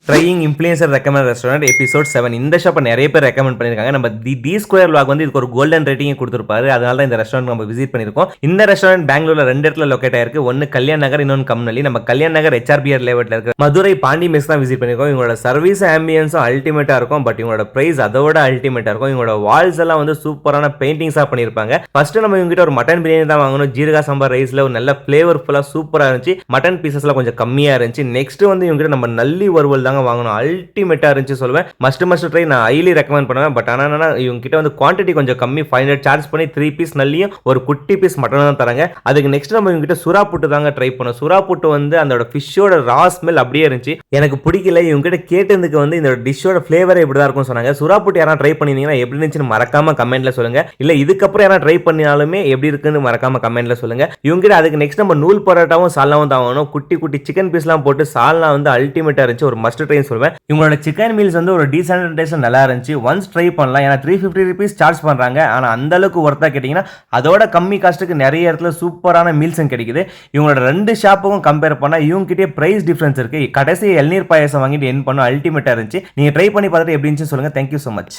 Drying influencer recommend restaurant episode 7. இந்த ஷாப்பை நிறைய பேர் ரெக்கமெண்ட் பண்ணியிருக்காங்க. நம்ம டி ஸ்கொயர் வ்ளாக் வந்து இதுக்கு ஒரு கோல்டன் ரேட்டிங் கொடுத்துருப்பாரு. அதனால தான் இந்த ரெஸ்டாரண்ட் நம்ம விசிட் பண்ணியிருக்கோம். இந்த ரெஸ்டாரண்ட் பெங்களூர்ல 2 இடத்துல லொக்கேட் ஆயிருக்கு. ஒன்னு கல்யாண் நகர், இன்னொன்று கம்னலி. நம்ம கல்யாண் நகர் HRBR லேவட்ல இருக்கு. மதுரை பாண்டி மெஸ் தான் விசிட் பண்ணியிருக்கோம். இவங்களோட சர்வீஸ் ஆம்பியன்ஸும் அல்டிமேட்டா இருக்கும். பட் இவங்களோட பிரைஸ் அதோட அல்டிமேட்டா இருக்கும். இவங்களோட வால்ஸ் எல்லாம் வந்து சூப்பரான பெயிண்டிங்ஸா பண்ணியிருப்பாங்க. ஃபர்ஸ்ட் நம்ம இவங்க கிட்ட ஒரு மட்டன் பிரியாணி தான் வாங்கணும். ஜீரகா சாம்பார் ரைஸ்ல ஒரு நல்ல ஃபிளேவர்ஃபுல்லா சூப்பரா இருந்துச்சு. மட்டன் பீசஸ்லாம் கொஞ்சம் கம்மியா இருந்துச்சு. நெக்ஸ்ட் வந்து இவங்க கிட்ட நம்ம நல்லி வறுவல் தாங்க வாங்கணும். அல்டிமேட்டா இருந்துச்சு சொல்லுவேன். Must try. நான் ஹைலி ரெக்கமெண்ட் பண்ணுவேன். பட் ஆனால் இவங்க கிட்ட வந்து குவான்டிட்டி கொஞ்சம் கம்மி. 500 சார்ஜ் பண்ணி 3 பீஸ் நல்லியும் ஒரு குட்டி பீஸ் மட்டன் தான் தராங்க. அதுக்கு நெக்ஸ்ட் நம்ம இவங்க கிட்ட சுறா புட்டு தாங்க ட்ரை பண்ணோம். சுறா புட்டு வந்து அந்த ஃபிஷ்ஷோட ரா ஸ்மெல் அப்படியே இருந்துச்சு. எனக்கு பிடிக்கல. இவங்க கிட்ட கேட்டதுக்கு வந்து இந்த டிஷ்ஷோட ஃபிளேவரே இப்படி தான் இருக்கும் சொன்னாங்க. சுறா புட்டு யாராவது ட்ரை பண்ணிருந்தீங்கன்னா எப்படி இருந்துச்சுன்னு மறக்காம கமெண்ட்ல சொல்லுங்க. இல்ல இதுக்கப்புறம் யாராவது ட்ரை பண்ணினாலுமே எப்படி இருக்குன்னு மறக்காம கமெண்ட்ல சொல்லுங்க. இவங்க கிட்ட அதுக்கு நெக்ஸ்ட் நம்ம நூல் பரோட்டாவும் சால்னாவும் தான் வாங்கணும். குட்டி குட்டி சிக்கன் பீஸ்லாம் போட்டு சால்னா வந்து அல்டிமேட்டா இருந்துச்சு. ஒரு மஸ்ட் ட்ரை சொல்லுவேன். இவங்களோட சிக்கன் மீல்ஸ் வந்து ஒரு டீசென்ட் டேஸ்ட்ல நல்லா இருந்துச்சு. ஒன்ஸ் ட்ரை பண்ணலாம். ஏன்னா 350 rupees சார்ஜ் பண்றாங்க. ஆனா அந்த அளவுக்கு ஒர்த்தா கேட்டீங்கன்னா அதோட கம்மி காஸ்ட்டுக்கு நிறைய இடத்துல சூப்பரான மீல்ஸும் கிடைக்குது. இவங்களோட 2 ஷாப்புக்கும் கம்பேர் பண்ணா இவங்க கிட்டே பிரைஸ் டிஃபரன்ஸ் இருக்கு. கடைசி இளநீர் பாயசம் வாங்கிட்டு என் பண்ண அல்டிமேட்டா இருந்துச்சு. நீங்க ட்ரை பண்ணி பார்த்துட்டு எப்படி இருந்துச்சு சொல்லுங்க. Thank you so much.